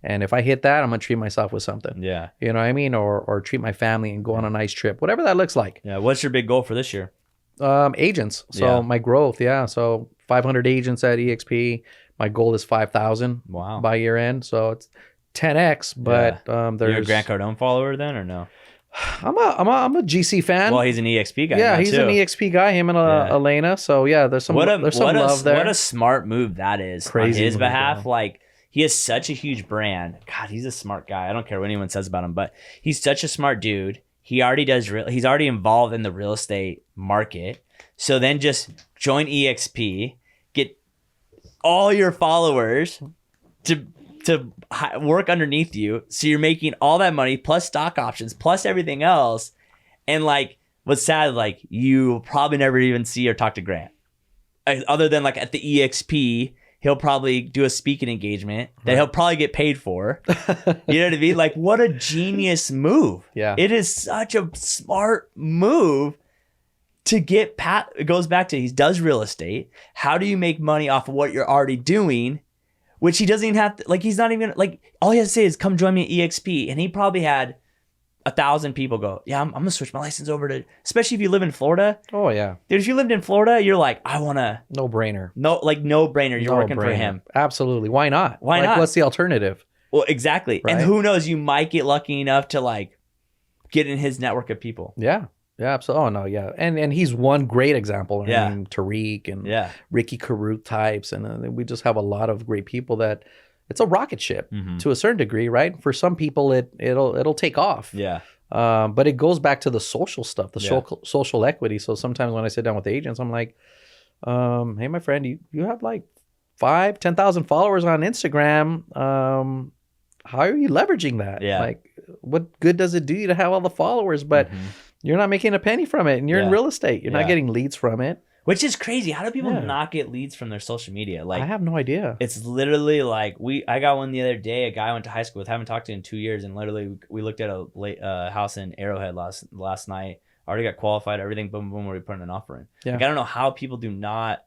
And if I hit that, I'm going to treat myself with something. Yeah. You know what I mean? Or treat my family and go on a nice trip, whatever that looks like.
Yeah. What's your big goal for this year?
Agents. So my growth. Yeah. So 500 agents at EXP. My goal is 5,000 by year end. So it's 10x, but there's...
You're a Grant Cardone follower then, or no?
I'm a GC fan.
Well, he's an EXP guy.
Yeah, he's an EXP guy. Him and Elena. So there's some love there.
What a smart move that is. Crazy on his behalf. Yeah. Like, he has such a huge brand. God, he's a smart guy. I don't care what anyone says about him, but he's such a smart dude. He already he's already involved in the real estate market. So then just join EXP, get all your followers to work underneath you, so you're making all that money plus stock options plus everything else. And like, what's sad, like, you probably never even see or talk to Grant, other than like at the EXP. He'll probably do a speaking engagement that he'll probably get paid for. You know what I mean? Like, what a genius move. Yeah, it is such a smart move to get it goes back to, he does real estate. How do you make money off of what you're already doing? Which he doesn't even have to, like, he's not even, like, all he has to say is, come join me at EXP. And he probably had 1,000 people go, yeah, I'm going to switch my license over to, especially if you live in Florida.
Oh, yeah.
Dude, if you lived in Florida, you're like, I want to.
No brainer.
No brainer. You're working for him.
Absolutely. Why not?
Why not?
What's the alternative?
Well, exactly. Right? And who knows, you might get lucky enough to, like, get in his network of people.
Yeah. Yeah, absolutely. Oh, no, yeah. And he's one great example. I mean, Tariq and Ricky Carruth types. And we just have a lot of great people that it's a rocket ship to a certain degree, right? For some people, it'll take off. Yeah. But it goes back to the social stuff, the social equity. So sometimes when I sit down with agents, I'm like, hey, my friend, you have like 10,000 followers on Instagram. How are you leveraging that? Yeah. Like, what good does it do you to have all the followers? But you're not making a penny from it, and you're in real estate. You're not getting leads from it.
Which is crazy. How do people not get leads from their social media? Like,
I have no idea.
It's literally like, I got one the other day, a guy I went to high school with, haven't talked to in 2 years, and literally we looked at a house in Arrowhead last night. Already got qualified, everything, boom, boom, we put an offer in. Yeah. Like, I don't know how people do not.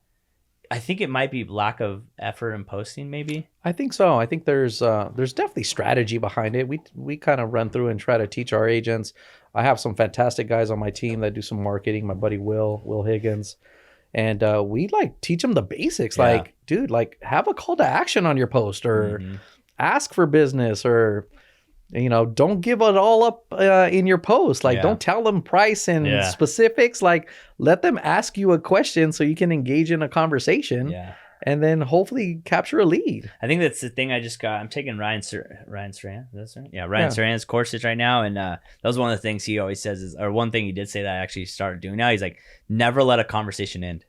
I think it might be lack of effort in posting, maybe.
I think so. I think there's definitely strategy behind it. We kind of run through and try to teach our agents. I have some fantastic guys on my team that do some marketing. My buddy Will Higgins. And we like teach them the basics.
Yeah.
Like, dude, like have a call to action on your post, or ask for business, or don't give it all up in your post. Like, don't tell them price and specifics. Like, let them ask you a question so you can engage in a conversation.
Yeah.
And then hopefully capture a lead.
I think that's the thing I just got. I'm taking Ryan Saran. Is that right? Yeah, Ryan Saran's courses right now. And that was one of the things he always says or one thing he did say that I actually started doing now. He's like, never let a conversation end.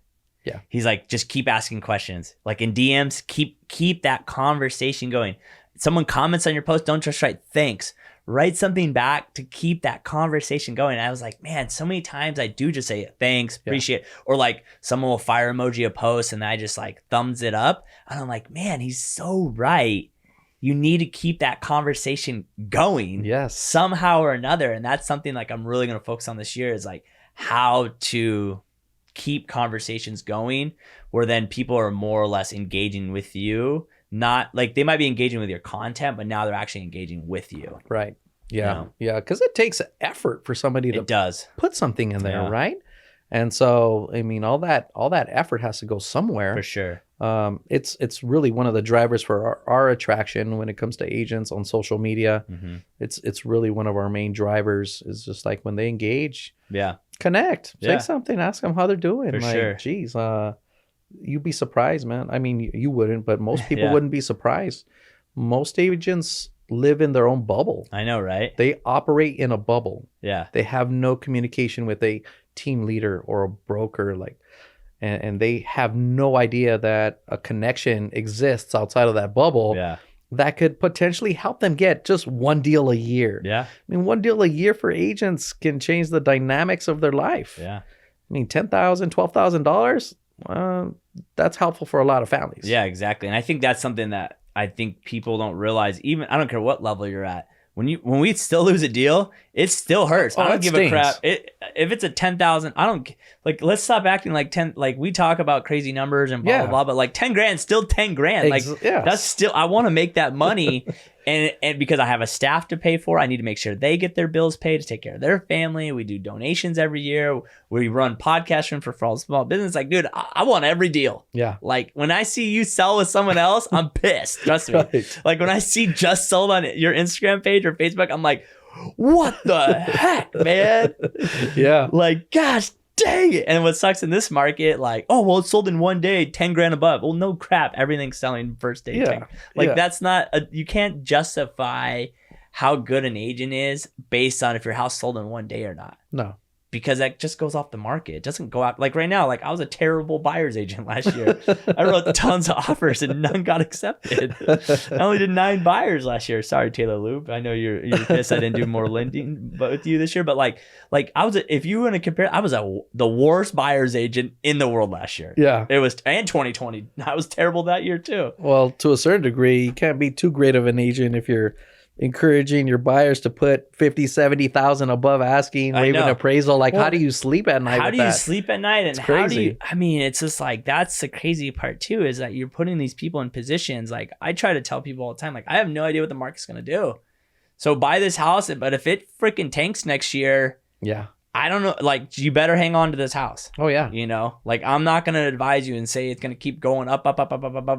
Yeah.
He's like, just keep asking questions. Like in DMs, keep that conversation going. Someone comments on your post, don't just write thanks. Write something back to keep that conversation going. And I was like, man, so many times I do just say thanks, appreciate it. Or like someone will fire emoji a post and I just like thumbs it up. And I'm like, man, he's so right. You need to keep that conversation going somehow or another. And that's something like I'm really going to focus on this year, is like how to keep conversations going where then people are more or less engaging with you. Not like they might be engaging with your content, but now they're actually engaging with you.
Right. Yeah. Yeah. Because it takes effort for somebody to put something in there, right? And so, I mean, all that effort has to go somewhere.
For sure.
It's really one of the drivers for our attraction when it comes to agents on social media. It's really one of our main drivers, is just like when they engage, connect, say something, ask them how they're doing.
For
like,
sure.
Geez, you'd be surprised, man. I mean, you wouldn't, but most people wouldn't be surprised. Most agents live in their own bubble.
I know, right?
They operate in a bubble.
Yeah.
They have no communication with a team leader or a broker, and they have no idea that a connection exists outside of that bubble that could potentially help them get just one deal a year.
Yeah.
I mean, one deal a year for agents can change the dynamics of their life.
Yeah.
I mean, $10,000, $12,000, that's helpful for a lot of families.
Yeah, exactly. And I think that's something that I think people don't realize. Even I don't care what level you're at. When we still lose a deal, it still hurts. I don't give a crap. If it's a 10,000, I don't like. Let's stop acting like 10. Like we talk about crazy numbers and blah blah blah, but like 10 grand, still 10 grand. That's still. I want to make that money, and because I have a staff to pay for, I need to make sure they get their bills paid to take care of their family. We do donations every year. We run podcast room for all small business. Like, dude, I want every deal.
Yeah.
Like when I see you sell with someone else, I'm pissed. Trust me. Right. Like when I see just sold on your Instagram page or Facebook, I'm like, what the heck, man?
Yeah.
Like, gosh dang it. And what sucks in this market, like, oh, well, it's sold in one day, 10 grand above. Well, no crap. Everything's selling first day.
Yeah.
That's not, you can't justify how good an agent is based on if your house sold in one day or not.
No. Because
that just goes off the market. It doesn't go out. Like right now, like I was a terrible buyer's agent last year. I wrote tons of offers and none got accepted. I only did 9 buyers last year. Sorry, Taylor Loop. I know you're pissed I didn't do more lending with you this year. But like I was, if you want to compare, I was the worst buyer's agent in the world last year.
Yeah.
It was, and 2020. I was terrible that year too.
Well, to a certain degree, you can't be too great of an agent if you're encouraging your buyers to put 50, 70,000 above asking, waiving appraisal. Like, how do you sleep at night?
How do you sleep at night? And
how do you,
I mean, it's just like, that's the crazy part too, is that you're putting these people in positions. Like I try to tell people all the time, like, I have no idea what the market's going to do. So buy this house, but if it freaking tanks next year, I don't know, like you better hang on to this house.
Oh yeah.
You know, like I'm not going to advise you and say it's going to keep going up,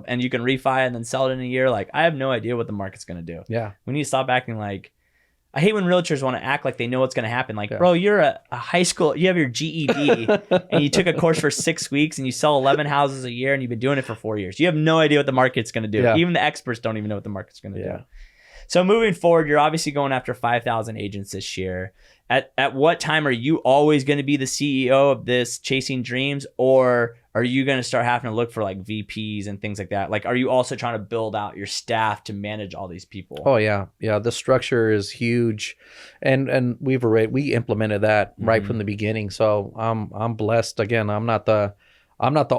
and you can refi and then sell it in a year. Like I have no idea what the market's going to do.
Yeah.
We need to stop acting like, I hate when realtors want to act like they know what's going to happen. Like, bro, you're a high school, you have your GED and you took a course for 6 weeks and you sell 11 houses a year and you've been doing it for 4 years. You have no idea what the market's going to do. Even the experts don't even know what the market's going to do. So moving forward, you're obviously going after 5,000 agents this year. At what time are you always going to be the CEO of this Chasing Dreams, or are you going to start having to look for like VPs and things like that? Like, are you also trying to build out your staff to manage all these people?
Oh yeah. Yeah. The structure is huge. And we implemented that right from the beginning. So I'm blessed. Again, I'm not the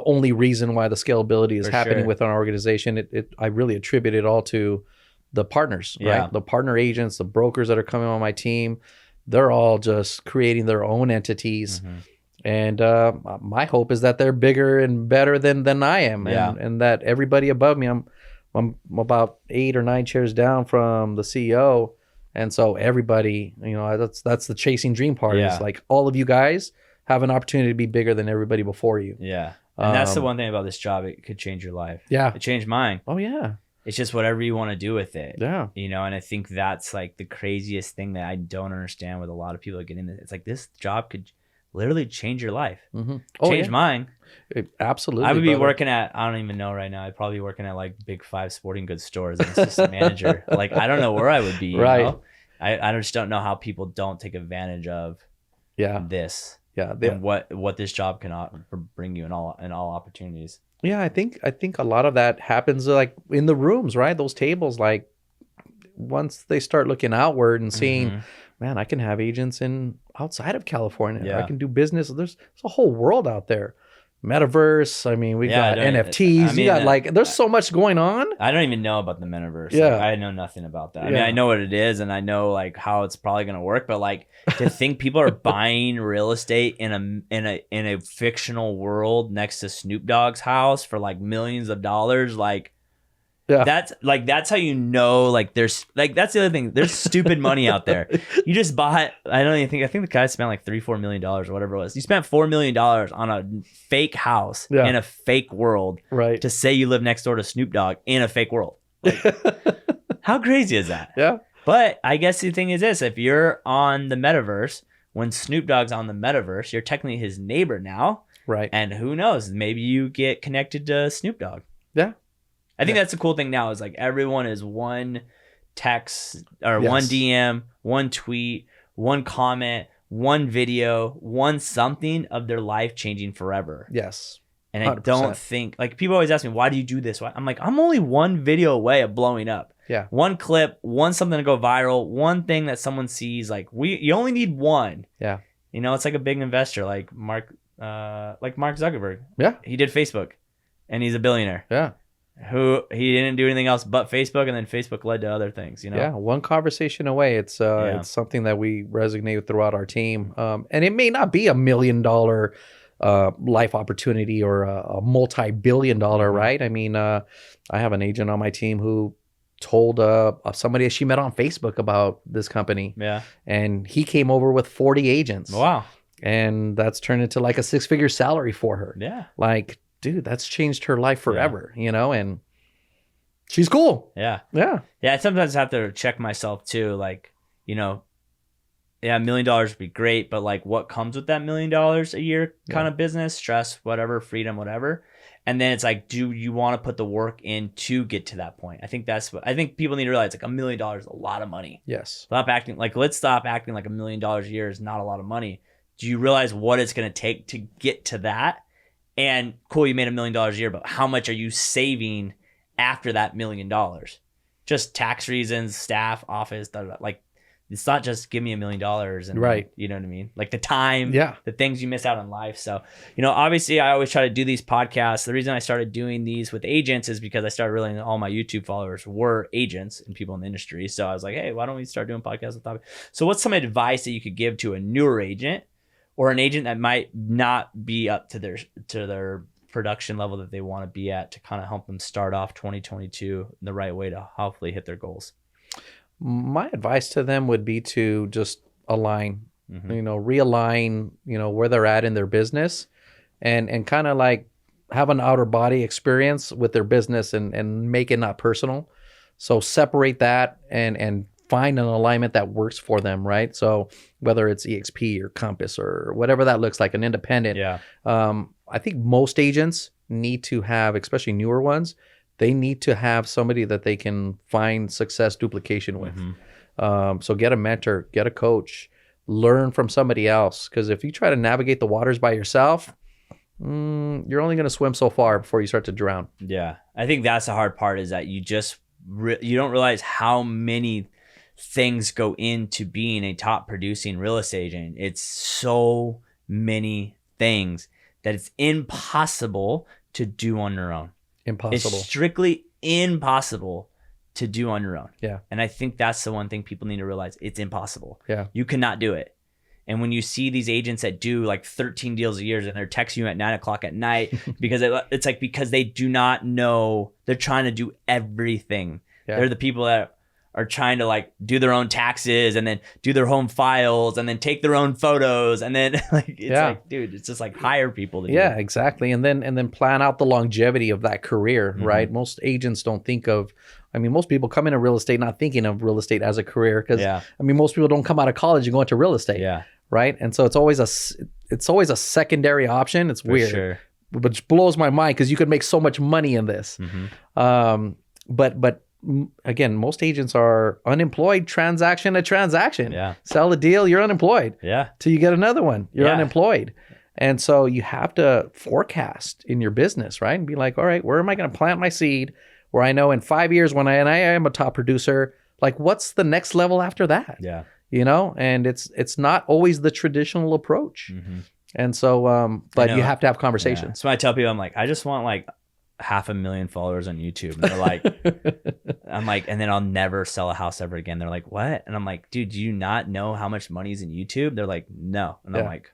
only reason why the scalability is happening within our organization. I really attribute it all to the partners, right? The partner agents, the brokers that are coming on my team. They're all just creating their own entities. And my hope is that they're bigger and better than I am, and that everybody above me, I'm about 8 or 9 chairs down from the CEO, and so everybody, that's the chasing dream part. Is like all of you guys have an opportunity to be bigger than everybody before you.
Yeah, and that's the one thing about this job; it could change your life.
Yeah,
it changed mine.
Oh yeah.
It's just whatever you want to do with it.
Yeah.
And I think that's like the craziest thing that I don't understand with a lot of people that get in this. It's like this job could literally change your life.
Mm-hmm.
Change mine.
Absolutely.
I would be working at, I don't even know right now. I'd probably be working at like big 5 sporting goods stores as assistant manager. Like, I don't know where I would be. Right. I just don't know how people don't take advantage of this.
Yeah.
And what this job can bring you in all opportunities.
Yeah, I think a lot of that happens like in the rooms, right? Those tables, like once they start looking outward and seeing, man, I can have agents outside of California. Yeah. I can do business. There's a whole world out there. Metaverse. I mean, we got NFTs. You got there's so much going on.
I don't even know about the Metaverse.
Yeah.
Like, I know nothing about that. I mean, I know what it is and I know like how it's probably going to work, but like to think people are buying real estate in a fictional world next to Snoop Dogg's house for like millions of dollars, like that's how like there's like that's the other thing. There's stupid money out there. You just bought. I think the guy spent like $3-4 million or whatever it was. You spent $4 million on a fake house in a fake world,
right?
To say you live next door to Snoop Dogg in a fake world. Like, how crazy is that?
Yeah.
But I guess the thing is this: if you're on the Metaverse, when Snoop Dogg's on the Metaverse, you're technically his neighbor now,
right?
And who knows? Maybe you get connected to Snoop Dogg.
Yeah.
I think that's the cool thing now is like everyone is one text or one DM, one tweet, one comment, one video, one something of their life changing forever.
Yes.
And 100%. I don't think like people always ask me, why do you do this? I'm like, I'm only one video away of blowing up.
Yeah.
One clip, one something to go viral, one thing that someone sees. Like you only need one.
Yeah.
It's like a big investor like Mark Zuckerberg.
Yeah.
He did Facebook and he's a billionaire.
Yeah.
Who he didn't do anything else but Facebook, and then Facebook led to other things,
Yeah, one conversation away. It's something that we resonate with throughout our team. And it may not be $1 million life opportunity or a multi-billion-dollar, right? I mean, I have an agent on my team who told somebody she met on Facebook about this company.
Yeah. And
he came over with 40 agents.
Wow.
And that's turned into like a 6-figure salary for her.
Yeah.
Like, dude, that's changed her life forever, and she's cool.
Yeah.
Yeah.
Yeah. I sometimes have to check myself too. Like, $1 million would be great, but like what comes with that $1 million a year kind of business, stress, whatever, freedom, whatever. And then it's like, do you want to put the work in to get to that point? I think I think people need to realize like $1 million is a lot of money.
Yes.
Let's stop acting like $1 million a year is not a lot of money. Do you realize what it's going to take to get to that? And cool, you made $1 million a year, but how much are you saving after that $1 million? Just tax reasons, staff, office, like it's not just give me $1 million and
right.
You know what I mean? Like the time,
the
things you miss out in life. So, obviously I always try to do these podcasts. The reason I started doing these with agents is because I started realizing all my YouTube followers were agents and people in the industry. So I was like, hey, why don't we start doing podcasts with topic? So what's some advice that you could give to a newer agent? Or an agent that might not be up to their production level that they want to be at to kind of help them start off 2022 the right way to hopefully hit their goals?
My advice to them would be to just align, realign, where they're at in their business and kind of like have an outer body experience with their business and make it not personal. So separate that and find an alignment that works for them, right? So whether it's EXP or Compass or whatever that looks like, an independent.
Yeah.
I think most agents need to have, especially newer ones, they need to have somebody that they can find success duplication with. So get a mentor, get a coach, learn from somebody else. Because if you try to navigate the waters by yourself, you're only going to swim so far before you start to drown.
Yeah. I think that's the hard part is that you just, you don't realize how many things go into being a top producing real estate agent. It's so many things that it's impossible to do on your own.
Impossible.
It's strictly impossible to do on your own.
Yeah.
And I think that's the one thing people need to realize. It's impossible.
Yeah.
You cannot do it. And when you see these agents that do like 13 deals a year and they're texting you at 9:00 at night because it's like, because they do not know, they're trying to do everything. Yeah. They're the people that are trying to like do their own taxes and then do their home files and then take their own photos. And then like, it's like, dude, it's just like hire people to do it.
Exactly. And then plan out the longevity of that career, right? Most agents don't think of, I mean, most people come into real estate not thinking of real estate as a career because, I mean, most people don't come out of college and go into real estate, right? And so it's always a secondary option. It's weird,
sure.
Which blows my mind because you could make so much money in this. But again, most agents are unemployed, transaction to transaction. Sell a deal, you're unemployed. Till you get another one, you're unemployed. And so you have to forecast in your business, right? And be like, all right, where am I going to plant my seed? Where I know in 5 years when I am a top producer, like what's the next level after that? You know, and it's not always the traditional approach. And so, but you have to have conversations.
So when I tell people, I'm like, I just want like 500,000 followers on YouTube. And they're like, I'm like, and then I'll never sell a house ever again. They're like, what? And I'm like, dude, do you not know how much money is in YouTube? They're like, no. And I'm like,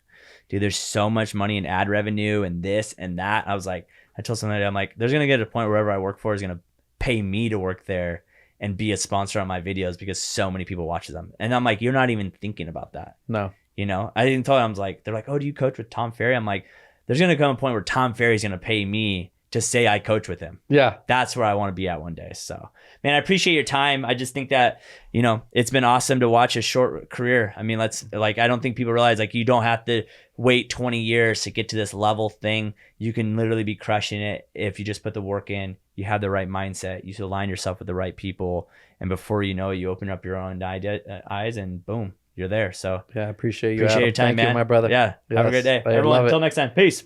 dude, there's so much money in ad revenue and this and that. I was like, I told somebody, I'm like, there's going to get a point wherever I work for is going to pay me to work there and be a sponsor on my videos because so many people watch them. And I'm like, you're not even thinking about that.
No.
You know, I didn't tell them. I was like, they're like, oh, do you coach with Tom Ferry? I'm like, there's going to come a point where Tom Ferry's going to pay me to say I coach with him. That's where I want to be at one day. So, man, I appreciate your time. I just think that, you know, it's been awesome to watch a short career. I mean, I don't think people realize like you don't have to wait 20 years to get to this level thing. You can literally be crushing it if you just put the work in, you have the right mindset, you align yourself with the right people. And before you know it, you open up your own eyes and boom, you're there. So
I appreciate you.
Appreciate your time,
Thank
man.
You, my brother.
Have a great day. Everyone, until next time. Peace.